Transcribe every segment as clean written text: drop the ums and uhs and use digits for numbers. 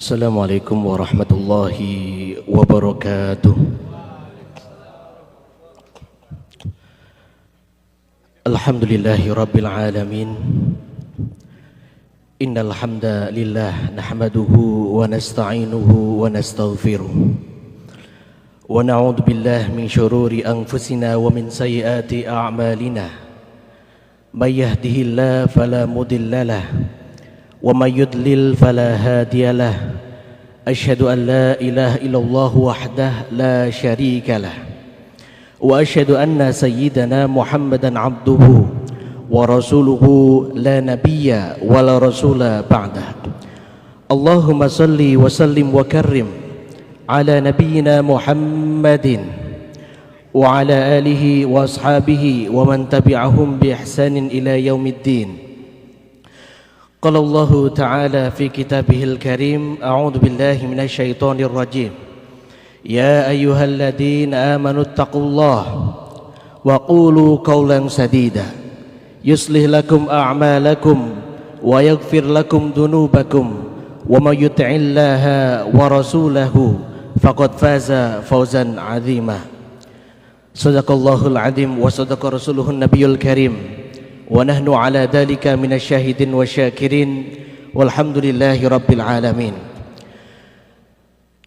Assalamualaikum warahmatullahi wabarakatuh. Alhamdulillahi rabbil alamin. Innal hamdalillah nahmaduhu wa nasta'inuhu wa nastaghfiruh. Wa na'udzu billahi min syururi anfusina wa min sayyiati a'malina. May yahdihillahu fala mudilla lahu wa may yudlil fala hadiya lahu. Asyhadu an la ilaha illallah wahdahu la syarika lahu wa asyhadu anna sayyidana Muhammadan abduhu wa rasuluhu la nabiyya wa la rasula ba'dah. Allahumma salli wa sallim wa karrim ala nabiyyina Muhammadin wa ala alihi wa ashabihi wa man tabi'ahum bi ihsanin ila yaumiddin. Qala Allah Ta'ala fi kitabihil karim, a'udzu billahi minasy syaithanir rajim. Ya ayyuhalladzina amanu taqullaha wa qulu qawlan sadida yuslih lakum a'malakum wa yaghfir lakum dhunubakum wa may yuti'illaha wa rasulahu faqad faza fawzan 'azima. Shadaqallahul 'azim wa shadaqa rasuluhun nabiyul karim. Wa nahnu ala dhalika minasyahidin wa syakirin walhamdulillahi rabbil alamin.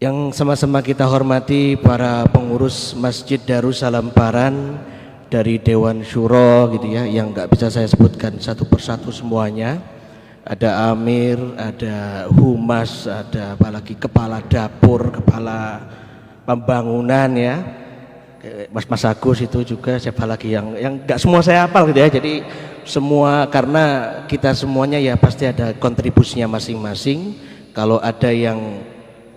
Yang sama-sama kita hormati para pengurus Masjid Darussalam Paran dari Dewan Syuro gitu ya, yang nggak bisa saya sebutkan satu persatu semuanya. Ada Amir, ada Humas, ada apalagi kepala dapur, kepala pembangunan ya, Mas Agus itu juga, siapa lagi yang nggak semua saya hafal gitu ya. Jadi semua, karena kita semuanya ya pasti ada kontribusinya masing-masing. Kalau ada yang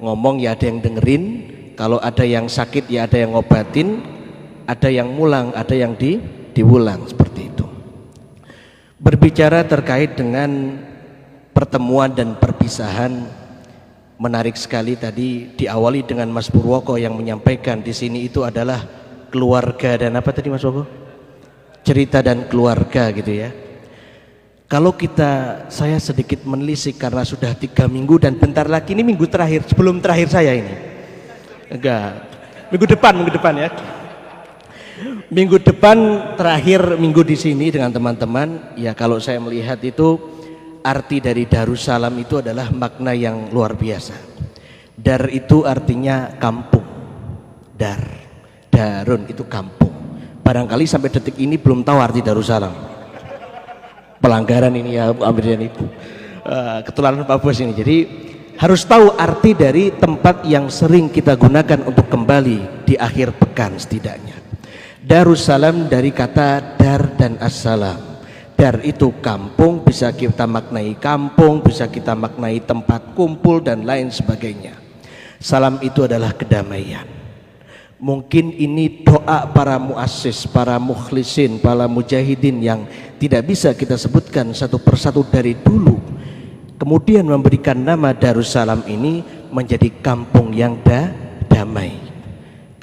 ngomong ya ada yang dengerin, kalau ada yang sakit ya ada yang ngobatin, ada yang mulang, ada yang diulang, seperti itu. Berbicara terkait dengan pertemuan dan perpisahan, menarik sekali tadi diawali dengan Mas Purwoko yang menyampaikan di sini itu adalah keluarga dan apa tadi Mas Purwoko? Cerita dan keluarga gitu ya. Kalau saya sedikit menelisik karena sudah 3 minggu dan bentar lagi ini minggu terakhir, sebelum terakhir saya ini. Enggak, minggu depan ya. Minggu depan terakhir minggu di sini dengan teman-teman. Ya kalau saya melihat itu arti dari Darussalam itu adalah makna yang luar biasa. Dar itu artinya kampung. Darun itu kampung. Barangkali sampai detik ini belum tahu arti Darussalam. Pelanggaran ini ya Amir ini. Ketularan Pak Bos ini. Jadi harus tahu arti dari tempat yang sering kita gunakan untuk kembali di akhir pekan setidaknya. Darussalam dari kata dar dan assalam. Dar itu kampung, bisa kita maknai kampung, bisa kita maknai tempat kumpul dan lain sebagainya. Salam itu adalah kedamaian. Mungkin ini doa para muassis, para mukhlisin, para mujahidin yang tidak bisa kita sebutkan satu persatu dari dulu. Kemudian memberikan nama Darussalam ini menjadi kampung yang damai.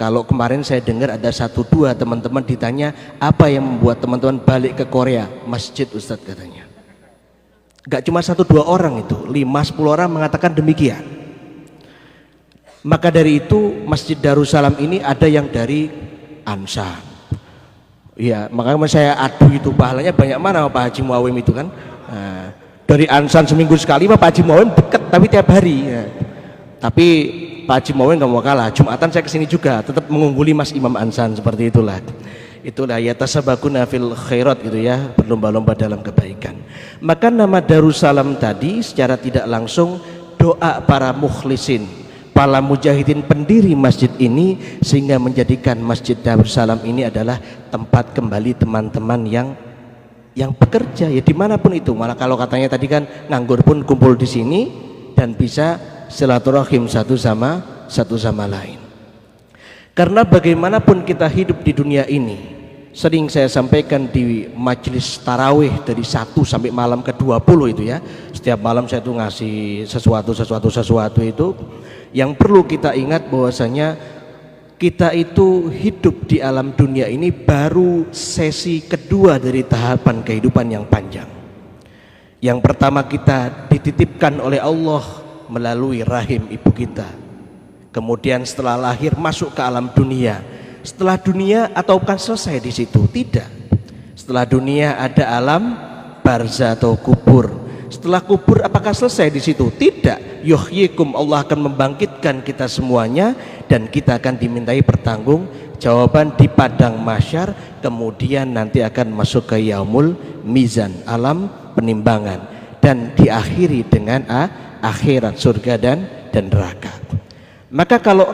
Kalau kemarin saya dengar ada 1-2 teman-teman ditanya apa yang membuat teman-teman balik ke Korea, masjid Ustadz katanya. Gak cuma 1-2 orang itu, 5-10 orang mengatakan demikian. Maka dari itu Masjid Darussalam ini ada yang dari Ansar. Ya, makanya saya adu itu pahalanya banyak mana Pak Haji Muawim itu kan. Nah, dari Ansar seminggu sekali Pak Haji Muawim deket tapi tiap hari. Ya. Tapi Pak Haji Muawim nggak mau kalah. Jumatan saya kesini juga tetap mengungguli Mas Imam Ansan, seperti itulah. Itulah ya tasabaquna fil khairat gitu ya, berlomba-lomba dalam kebaikan. Maka nama Darussalam tadi secara tidak langsung doa para mukhlisin, para mujahidin pendiri masjid ini, sehingga menjadikan Masjid Darussalam ini adalah tempat kembali teman-teman yang bekerja ya dimanapun itu. Malah kalau katanya tadi kan nganggur pun kumpul di sini dan bisa silaturahim satu sama lain. Karena bagaimanapun kita hidup di dunia ini, sering saya sampaikan di majelis tarawih dari 1 sampai malam ke-20 itu ya. Setiap malam saya tuh ngasih sesuatu itu. Yang perlu kita ingat bahwasanya kita itu hidup di alam dunia ini baru sesi kedua dari tahapan kehidupan yang panjang. Yang pertama kita dititipkan oleh Allah melalui rahim ibu kita. Kemudian setelah lahir masuk ke alam dunia. Setelah dunia ataukah selesai di situ? Tidak. Setelah dunia ada alam barzah atau kubur. Setelah kubur apakah selesai di situ? Tidak. Yuhyikum, Allah akan membangkitkan kita semuanya dan kita akan dimintai pertanggungjawaban di padang mahsyar. Kemudian nanti akan masuk ke yaumul mizan, alam penimbangan, dan diakhiri dengan akhirat, surga dan neraka. Maka kalau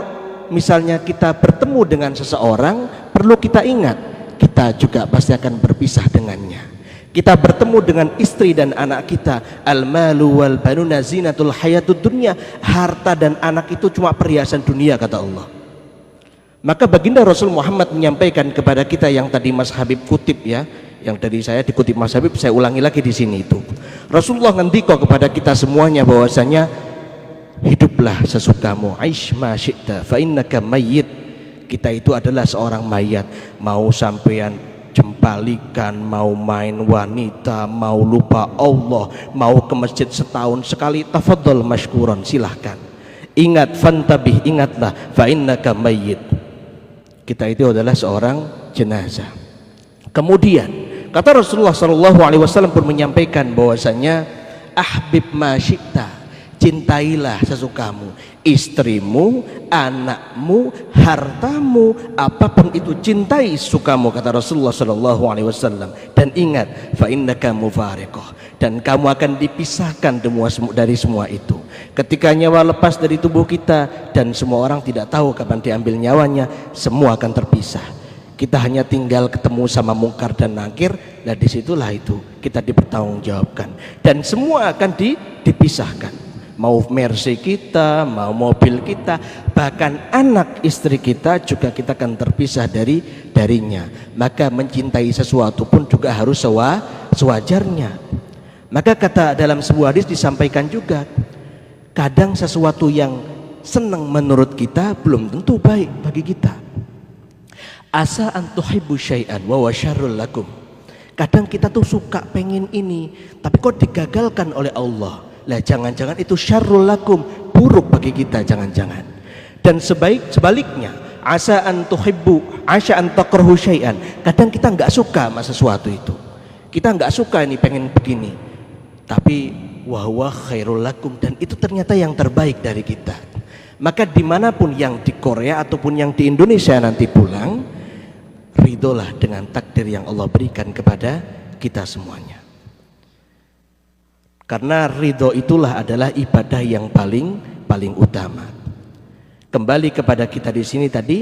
misalnya kita bertemu dengan seseorang, perlu kita ingat kita juga pasti akan berpisah dengannya. Kita bertemu dengan istri dan anak kita, al-malu wal banuna zinatul hayatud dunya, harta dan anak itu cuma perhiasan dunia, kata Allah. Maka baginda Rasul Muhammad menyampaikan kepada kita yang tadi Mas Habib kutip ya, yang dari saya dikutip Mas Habib, saya ulangi lagi di sini itu. Rasulullah ngendika kepada kita semuanya bahwasanya hiduplah sesukamu, aish ma syi'ta fa innaka mayyit. Kita itu adalah seorang mayat. Mau sampean jempalikan, mau main wanita, mau lupa Allah, mau ke masjid setahun sekali, tafadhol mashkuran, silahkan. Ingat, fantabih, ingatlah, fa innaka mayyit. Kita itu adalah seorang jenazah. Kemudian kata Rasulullah SAW pun menyampaikan bahwasanya ahbib ma syi'ta, cintailah sesukamu, istrimu, anakmu, hartamu, apapun itu cintai sukamu, kata Rasulullah SAW. Dan ingat, fa innaka mufariqah, dan kamu akan dipisahkan dari semua itu. Ketika nyawa lepas dari tubuh kita dan semua orang tidak tahu kapan diambil nyawanya, semua akan terpisah. Kita hanya tinggal ketemu sama mungkar dan nakir. Nah disitulah itu kita dipertanggungjawabkan dan semua akan dipisahkan. Mau mercy kita, mau mobil kita, bahkan anak istri kita juga kita akan terpisah darinya. Maka mencintai sesuatu pun juga harus sewajarnya. Maka kata dalam sebuah hadis disampaikan juga, kadang sesuatu yang senang menurut kita belum tentu baik bagi kita. Asa an tuhibbu syai'an wa huwa syarrul lakum. Kadang kita tuh suka pengen ini, tapi kok digagalkan oleh Allah. Lah jangan-jangan itu syarrul lakum, buruk bagi kita, jangan-jangan. Dan sebaliknya, asa an tuhibbu, asa an takrahu syai'an. Kadang kita nggak suka sama sesuatu itu. Kita nggak suka ini, pengen begini. Tapi wa huwa khairul lakum, dan itu ternyata yang terbaik dari kita. Maka dimanapun yang di Korea ataupun yang di Indonesia nanti pulang, ridholah dengan takdir yang Allah berikan kepada kita semuanya. Karena ridho itulah adalah ibadah yang paling utama. Kembali kepada kita di sini tadi,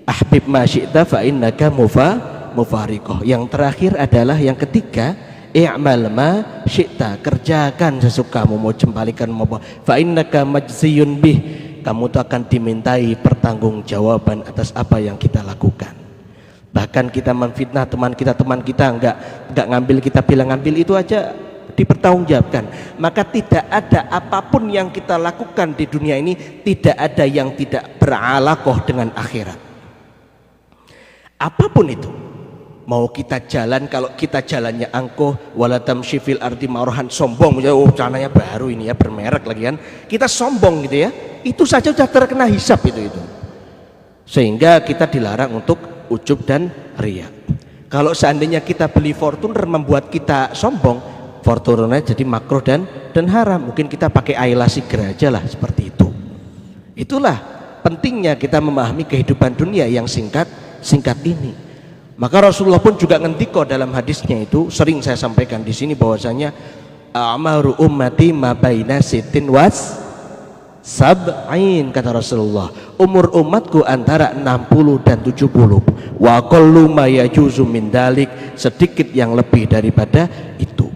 ahbib ma syi'ta fa innaka mufariqah. Yang terakhir adalah yang ketiga, i'mal ma syi'ta, kerjakan sesukamu, mau jembalikan mau fa innaka majziyun bih, kamu tuh akan dimintai pertanggungjawaban atas apa yang kita lakukan. Bahkan kita memfitnah teman kita enggak ngambil, kita bilang ngambil, itu aja dipertanggungjawabkan. Maka tidak ada apapun yang kita lakukan di dunia ini, tidak ada yang tidak beralaqah dengan akhirat. Apapun itu, mau kita jalan, kalau kita jalannya angkuh, wala tamshi fil ardi marahan, sombong, oh cananya baru ini ya, bermerek lagi kan, kita sombong gitu ya, itu saja sudah terkena hisab itu. Sehingga kita dilarang untuk ujub dan riya. Kalau seandainya kita beli Fortuner membuat kita sombong, Fortunernya jadi makruh dan haram. Mungkin kita pakai Ayla Sigra aja lah, seperti itu. Itulah pentingnya kita memahami kehidupan dunia yang singkat ini. Maka Rasulullah pun juga ngendiko dalam hadisnya itu, sering saya sampaikan di sini bahwasanya a'maru ummati ma baina sitin was sab'in, kata Rasulullah, umur umatku antara 60 dan 70. Wa qallu ma yajuzu min dalik, sedikit yang lebih daripada itu.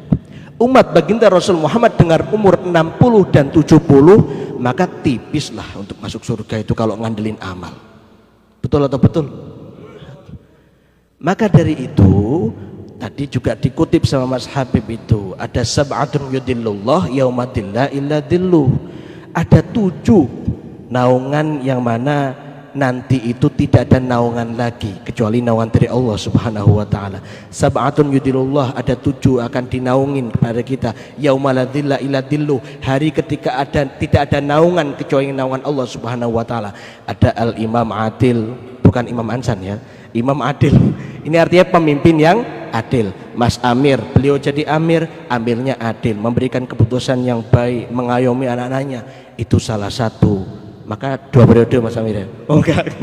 Umat baginda Rasul Muhammad dengar umur 60 dan 70, maka tipislah untuk masuk surga itu kalau ngandelin amal. Betul atau betul? Maka dari itu tadi juga dikutip sama Mas Habib itu, ada sab'atun yudillullah yaumadillah illa dilluh. Ada 7 naungan yang mana nanti itu tidak ada naungan lagi kecuali naungan dari Allah Subhanahu wa taala. Sab'atun yudilullah, ada 7 akan dinaungin kepada kita. Yaumala dzilla illa dzillu, hari ketika tidak ada naungan kecuali naungan Allah Subhanahu wa taala. Ada al-imam adil, bukan Imam Ansan ya. Imam adil. Ini artinya pemimpin yang adil. Mas Amir, beliau jadi amir, amirnya adil, memberikan keputusan yang baik, mengayomi anak-anaknya. Itu salah satu. Maka 2 periode Mas Amir ya? Oh enggak.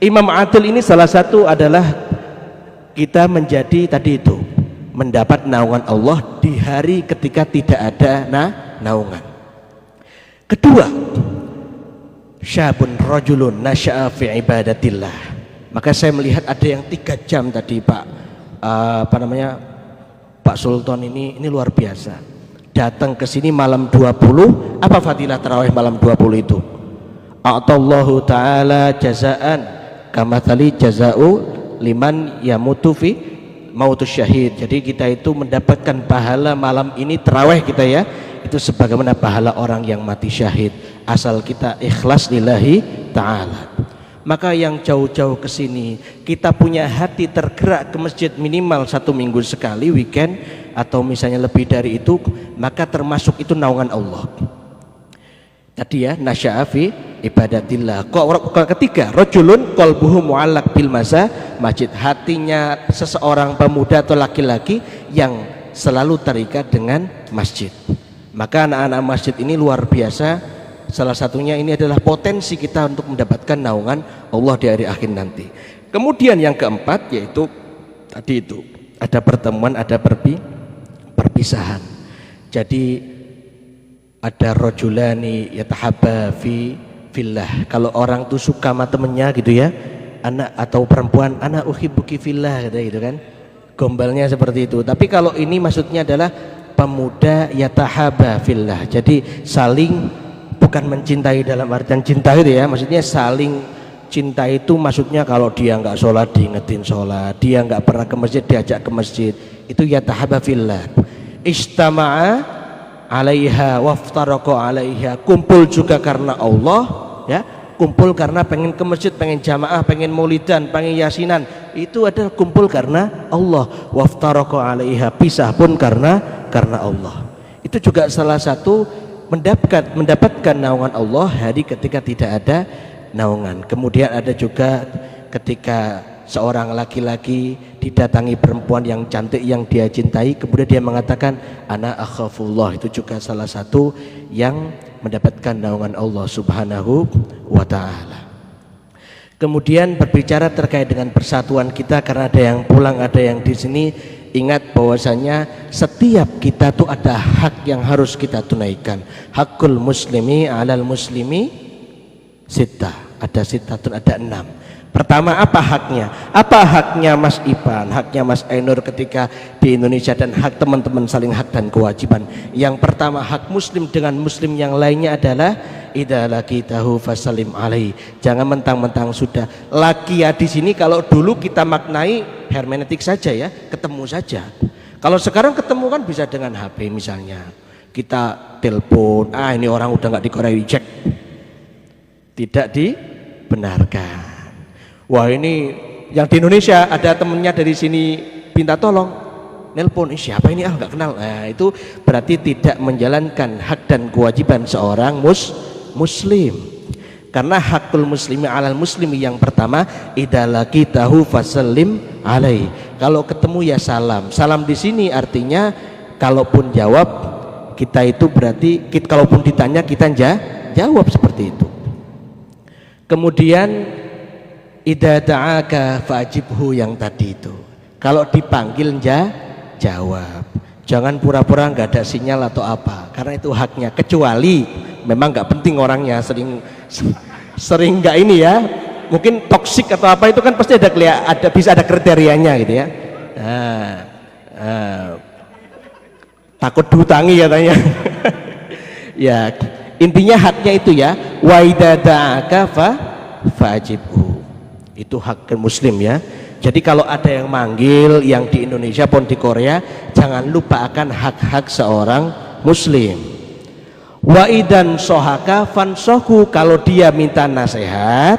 Imam adil ini salah satu adalah kita menjadi tadi itu mendapat naungan Allah di hari ketika tidak ada naungan. Kedua, syabun rajulun nasya'a fi ibadatillah. Maka saya melihat ada yang 3 jam tadi Pak Pak Sultan ini luar biasa. Datang ke sini malam 20, apa fadilah tarawih malam 20 itu? A'tallahu ta'ala jazaan kamathali jaza'u liman yamutu fi mautus syahid. Jadi kita itu mendapatkan pahala malam ini tarawih kita ya, itu sebagaimana pahala orang yang mati syahid, asal kita ikhlas lillahi ta'ala. Maka yang jauh-jauh ke sini kita punya hati tergerak ke masjid minimal 1 minggu sekali, weekend atau misalnya lebih dari itu, maka termasuk itu naungan Allah. Tadi ya, nasya'a fi ibadatillah. Ketiga, rajulun qalbuhu mu'allaq bil masjid, hatinya seseorang pemuda atau laki-laki yang selalu terikat dengan masjid. Maka anak-anak masjid ini luar biasa. Salah satunya ini adalah potensi kita untuk mendapatkan naungan Allah di hari akhir nanti. Kemudian yang keempat yaitu tadi itu ada pertemuan, ada perpisahan. Jadi ada rajulani yatahabba fillah. Kalau orang tuh suka sama temennya gitu ya, anak atau perempuan, ana uhibbuki fillah gitu kan. Gombalnya seperti itu. Tapi kalau ini maksudnya adalah pemuda yatahabba fillah. Jadi saling, bukan mencintai dalam artian cinta itu ya, maksudnya saling cinta itu maksudnya kalau dia nggak sholat diingetin sholat, dia nggak pernah ke masjid diajak ke masjid, itu yatahabba fillah. Istama'a alaiha waftaraqo alaiha, kumpul juga karena Allah ya, kumpul karena pengen ke masjid, pengen jamaah, pengen maulidan, pengen yasinan, itu adalah kumpul karena Allah. Waftaraqo alaiha, pisah pun karena Allah. Itu juga salah satu mendapatkan naungan Allah hari ketika tidak ada naungan. Kemudian ada juga ketika seorang laki-laki didatangi perempuan yang cantik yang dia cintai, kemudian dia mengatakan ana akhafullah, itu juga salah satu yang mendapatkan naungan Allah Subhanahu wa ta'ala. Kemudian berbicara terkait dengan persatuan kita, karena ada yang pulang ada yang di sini. Ingat bahwasanya setiap kita tuh ada hak yang harus kita tunaikan. Hakul muslimi alal muslimi sita, ada sitatun, ada 6. Pertama, apa haknya? Apa haknya Mas Ipan, haknya Mas Ainur ketika di Indonesia, dan hak teman-teman saling hak dan kewajiban. Yang pertama, hak muslim dengan muslim yang lainnya adalah idza laqitahu fasallim alaihi. Jangan mentang-mentang sudah laki ya di sini, kalau dulu kita maknai hermeneutik saja ya, ketemu saja. Kalau sekarang ketemu kan bisa dengan HP misalnya. Kita telepon, ini orang udah nggak dikoreksi, reject. Tidak dibenarkan. Wah, ini yang di Indonesia ada temennya dari sini minta tolong, nelpon, siapa ini, nggak kenal. Nah, itu berarti tidak menjalankan hak dan kewajiban seorang muslim. Karena hakul muslimi alal muslimi yang pertama, idza laqitahu fasallim alaihi. Kalau ketemu ya salam. Salam di sini artinya kalaupun jawab kita itu berarti kalaupun ditanya kita jawab seperti itu. Kemudian idza da'aka fa'jibhu, yang tadi itu. Kalau dipanggil jawab. Jangan pura-pura nggak ada sinyal atau apa, karena itu haknya. Kecuali memang nggak penting orangnya, sering nggak ini ya, mungkin toksik atau apa, itu kan pasti bisa ada kriterianya gitu ya. Takut diutangi katanya. Ya, intinya haknya itu ya. Wa idza da'aka fa'jibhu. Itu hak muslim ya. Jadi kalau ada yang manggil, yang di Indonesia pun di Korea, jangan lupa akan hak-hak seorang muslim. Wa idan sohaka fansohu, kalau dia minta nasihat,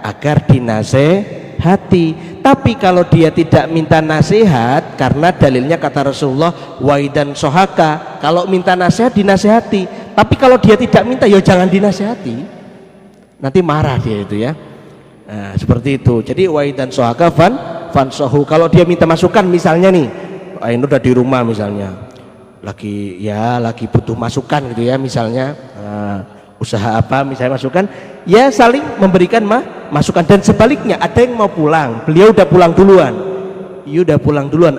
agar dinasehati. Tapi kalau dia tidak minta nasihat, karena dalilnya kata Rasulullah waidan sohaka, kalau minta nasihat dinasehati. Tapi kalau dia tidak minta, ya jangan dinasehati, nanti marah dia itu ya. Nah, seperti itu. Jadi waidan sohaka fan sohu. Kalau dia minta masukan, misalnya nih, Ainur udah di rumah misalnya, lagi butuh masukan gitu ya, misalnya usaha apa misalnya masukan, ya saling memberikan masukan. Dan sebaliknya, ada yang mau pulang, beliau udah pulang duluan,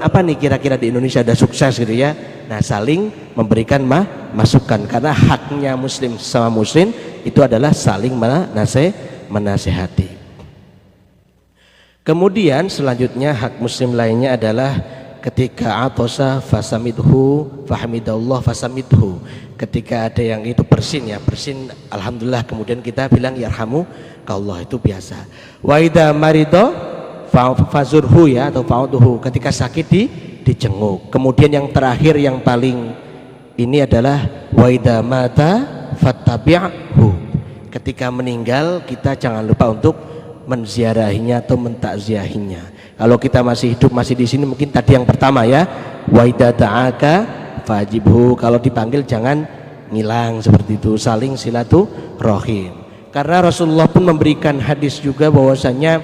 apa nih kira-kira di Indonesia udah sukses gitu ya. Nah, saling memberikan masukan, karena haknya muslim sama muslim itu adalah saling menasehati. Kemudian selanjutnya hak muslim lainnya adalah ketika atosa fasamidhu fahamidallah fasamidhu, ketika ada yang itu bersin alhamdulillah, kemudian kita bilang yarhamu Allah, itu biasa. Wa idza marido fazurhu ya, atau fa'udhu, ketika sakit dijenguk. Kemudian yang terakhir yang paling ini adalah wa idza mata fattabi'hu, ketika meninggal kita jangan lupa untuk menziarahinya atau mentakziahinya. Kalau kita masih hidup, masih di sini, mungkin tadi yang pertama ya, wa idza ta'aka fajibhu, kalau dipanggil jangan ngilang, seperti itu, saling silaturahim. Karena Rasulullah pun memberikan hadis juga bahwasanya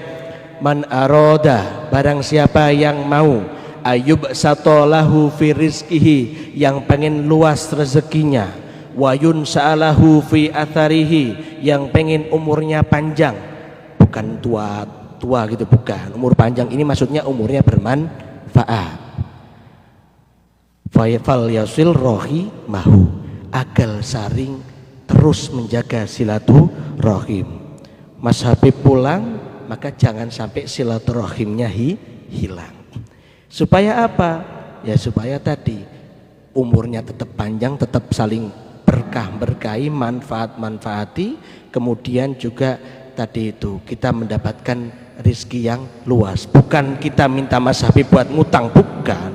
man aroda, barang siapa yang mau, ayub satolahu fi rizkihi, yang pengen luas rezekinya, wayun sa'alahu fi atharihi, yang pengen umurnya panjang, bukan tua gitu, bukan, umur panjang ini maksudnya umurnya bermanfaat. Fal yasil rohi mahu, agar saring terus menjaga silaturahim. Mas Habib pulang, maka jangan sampai silaturahimnya hilang. Supaya apa? Ya supaya tadi umurnya tetap panjang, tetap saling berkahi, manfaati, kemudian juga tadi itu kita mendapatkan rizki yang luas. Bukan kita minta Mas Habib buat ngutang, bukan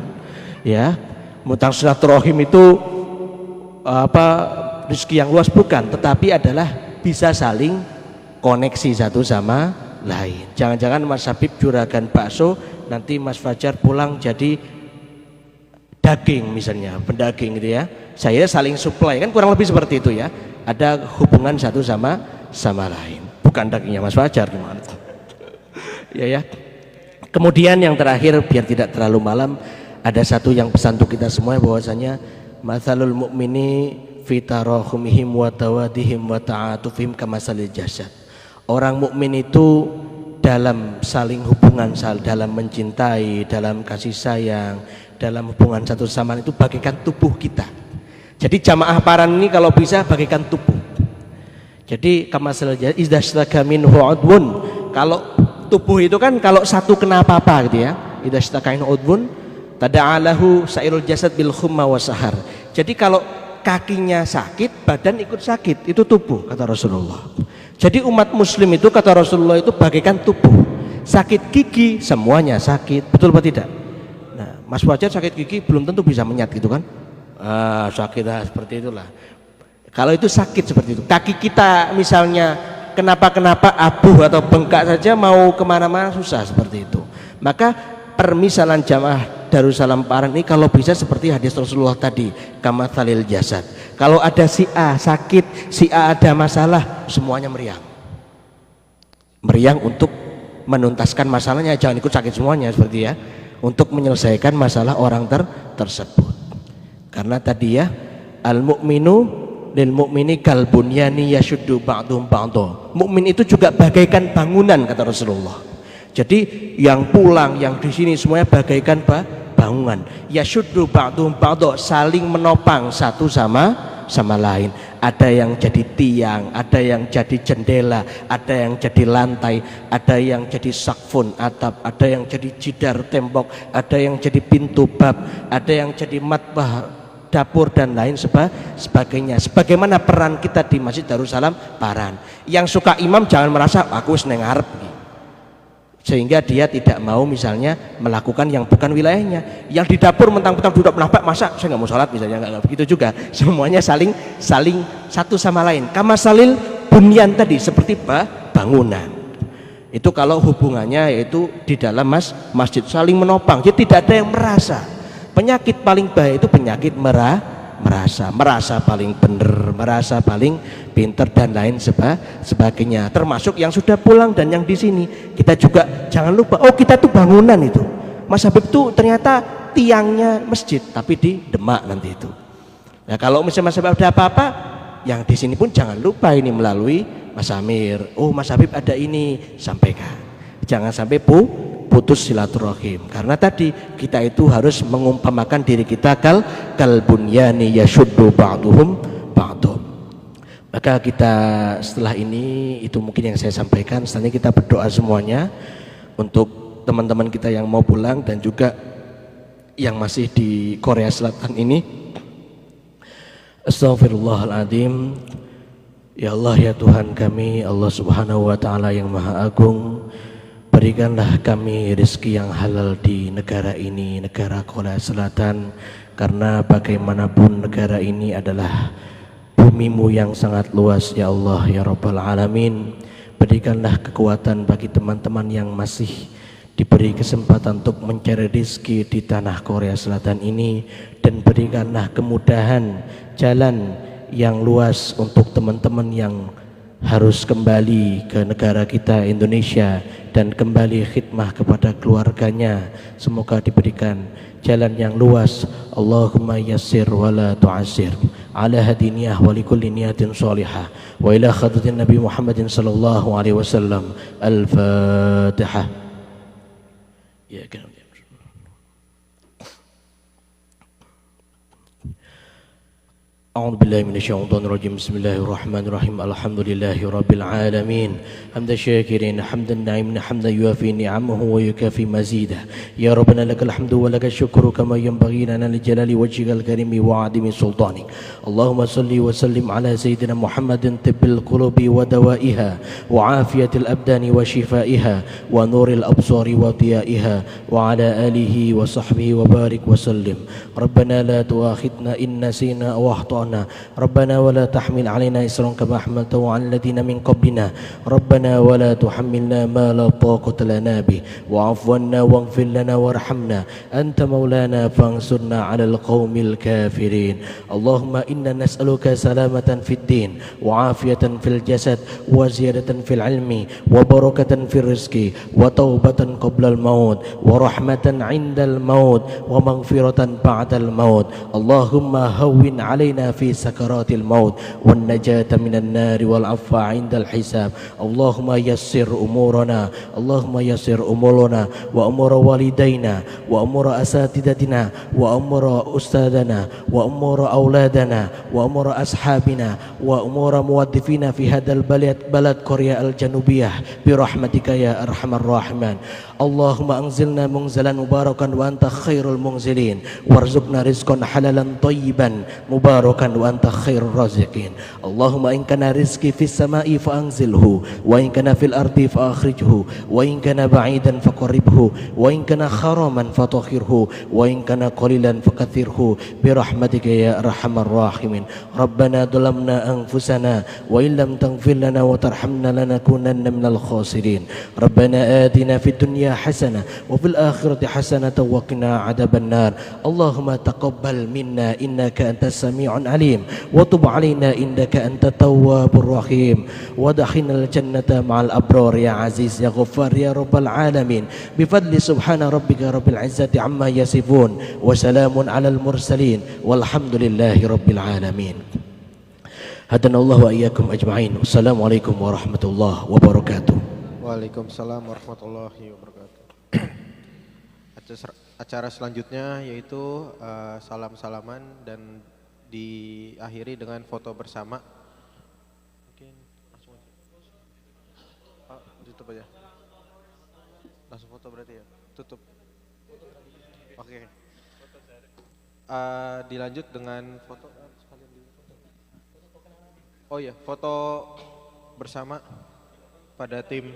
ya. Ngutang silaturahim itu rizki yang luas, bukan, tetapi adalah bisa saling koneksi satu sama lain. Jangan-jangan Mas Habib juragan bakso, nanti Mas Fajar pulang jadi daging misalnya, pendaging gitu ya. Saya saling supply, kan kurang lebih seperti itu ya. Ada hubungan satu sama lain. Bukan dagingnya Mas Fajar gimana? Ya. Kemudian yang terakhir, biar tidak terlalu malam, ada satu yang pesan untuk kita semua, bahwasanya matsalul mu'mini fi tarahumihim wa tawadihim wa ta'atufihim kamasalil jasad. Orang mukmin itu dalam saling hubungan, dalam mencintai, dalam kasih sayang, dalam hubungan satu sama lain itu bagaikan tubuh kita. Jadi jamaah paran ini kalau bisa bagaikan tubuh. Jadi kamasalil jasad izdashtaka minhu udwun, kalau tubuh itu kan kalau satu kena apa-apa gitu ya, idzastakain udwun tada'alahu sairul jasad bil khumma wasahar. Jadi kalau kakinya sakit, badan ikut sakit, itu tubuh kata Rasulullah. Jadi umat muslim itu kata Rasulullah itu bagaikan tubuh. Sakit gigi semuanya sakit, betul apa tidak? Nah, Mas Fajar sakit gigi belum tentu bisa menyat gitu kan? Sakit seperti itulah. Kalau itu sakit seperti itu. Kaki kita misalnya kenapa abuh atau bengkak saja, mau kemana-mana susah seperti itu. Maka permisalan jamaah Darussalam Paran ini kalau bisa seperti hadis Rasulullah tadi, kamatsalil jasad. Kalau ada si A sakit, si A ada masalah, semuanya meriang untuk menuntaskan masalahnya, jangan ikut sakit semuanya seperti ya, untuk menyelesaikan masalah orang tersebut. Karena tadi ya, al mu'minu lil mu'mini kal bunyani yashuddu ba'dhum ba'dha. Mukmin itu juga bagaikan bangunan kata Rasulullah. Jadi yang pulang, yang di sini semuanya bagaikan bangunan. Yashuddu ba'dhum ba'dha, saling menopang satu sama lain. Ada yang jadi tiang, ada yang jadi jendela, ada yang jadi lantai, ada yang jadi sakfun atap, ada yang jadi jidar tembok, ada yang jadi pintu bab, ada yang jadi matbah dapur dan lain sebagainya. Sebagaimana peran kita di Masjid Darussalam Paran. Yang suka imam jangan merasa aku seneng ngarep, sehingga dia tidak mau misalnya melakukan yang bukan wilayahnya. Yang di dapur mentang-mentang duduk menabak, masa saya nggak mau sholat misalnya, nggak begitu juga. Semuanya saling satu sama lain. Kamasalil bunyan tadi, seperti bangunan. Itu kalau hubungannya yaitu di dalam masjid saling menopang, jadi tidak ada yang merasa. Penyakit paling bahaya itu penyakit merasa paling benar, merasa paling pinter dan lain sebagainya. Termasuk yang sudah pulang dan yang di sini. Kita juga jangan lupa, oh kita tuh bangunan itu. Mas Habib tuh ternyata tiangnya masjid, tapi di Demak nanti itu. Nah kalau misalnya Mas Habib ada apa-apa, yang di sini pun jangan lupa ini melalui Mas Amir. Oh Mas Habib ada ini, sampaikan. Jangan sampai putus silaturahim. Karena tadi kita itu harus mengumpamakan diri kita kal bunyani yashuddu ba'duhum ba'dhum. Maka kita setelah ini itu mungkin yang saya sampaikan. Selanjutnya kita berdoa semuanya untuk teman-teman kita yang mau pulang dan juga yang masih di Korea Selatan ini. Astaghfirullahaladzim. Ya Allah ya Tuhan kami, Allah Subhanahu wa Ta'ala yang Maha Agung, berikanlah kami rezeki yang halal di negara ini, negara Korea Selatan, karena bagaimanapun negara ini adalah bumimu yang sangat luas ya Allah ya Rabbal Alamin. Berikanlah kekuatan bagi teman-teman yang masih diberi kesempatan untuk mencari rezeki di tanah Korea Selatan ini, dan berikanlah kemudahan jalan yang luas untuk teman-teman yang harus kembali ke negara kita Indonesia dan kembali khidmah kepada keluarganya. Semoga diberikan jalan yang luas. Allahumma yassir wa la tu'assir ala hadiniyah wa likulli niyatin salihah wa ila khadratin Nabi Muhammadin sallallahu alaihi wasallam. Al-Fatihah. Ya kan. أعوذ بالله من الشيطان الرجيم بسم الله الرحمن الرحيم الحمد لله رب العالمين حمد الشاكرين حمد الناعمين حمدا يوافي نعمه ويكافي مزيده يا ربنا لك الحمد ولك الشكر كما ينبغي لنا لجلال وجهك الكريم وعظيم سلطانك اللهم صل وسلم على سيدنا محمد طب القلوب ودوائها وعافية الأبدان وشفائها ونور الأبصار وضيائها وعلى آله وصحبه وبارك وسلم ربنا لا تؤاخذنا إن نسينا أو أخطأنا ربنا ولا تحمل علينا إصرا كما حملته على الذين من قبلنا ربنا ولا تحملنا ما لا طاقة لنا به واعف عنا واغفر لنا وارحمنا أنت مولانا فانصرنا على القوم الكافرين اللهم إنا نسألك سلامة في الدين وعافية في الجسد وزيادة في العلم وبركة في الرزق وتوبة قبل الموت ورحمة عند الموت ومغفرة بعد الموت اللهم هون علينا في سكرات الموت والنجاة من النار والعفو عند الحساب اللهم يسر أمورنا اللهم يسر أمورنا وأمور والدينا وأمور أساتذتنا وأمور أستاذنا وأمور أولادنا وأمور أصحابنا وأمور موظفين في هذا بلد كوريا الجنوبية برحمتك يا أرحم الراحمين اللهم أنزلنا منزلا مباركا وأنت خير المنزلين وارزقنا رزقا حلالا طيبا مباركا وأنت خير الرازقين اللهم إن كان رزقي في السماء فأنزله وإن كان في الأرض فأخرجه وإن كان بعيدا فقربه وإن كان حراما فطهره وإن كان قليلا فكثره برحمتك يا أرحم الراحمين ربنا ظلمنا أنفسنا وإن لم تغفر لنا وترحمنا لنكونن من الخاسرين ربنا آتنا في الدنيا حسنة وفي الآخرة حسنة وقنا عذاب النار اللهم تقبل منا إنك أنت السميع العليم وتب علينا إنك أنت التواب الرحيم ودخلنا الجنة مع الأبرار يا عزيز يا غفار يا رب العالمين بفضل سبحان ربك رب العزة عما يصفون وسلام على المرسلين والحمد لله رب العالمين هدنا الله وإياكم أجمعين والسلام عليكم ورحمة الله وبركاته. Waalaikumsalam warahmatullahi wabarakatuh. Acara selanjutnya yaitu salam-salaman dan diakhiri dengan foto bersama. Mungkin langsung aja. Tutup aja. Langsung foto berarti ya? Tutup. Oke. Dilanjut dengan foto sekalian di foto. Oh iya, foto bersama pada tim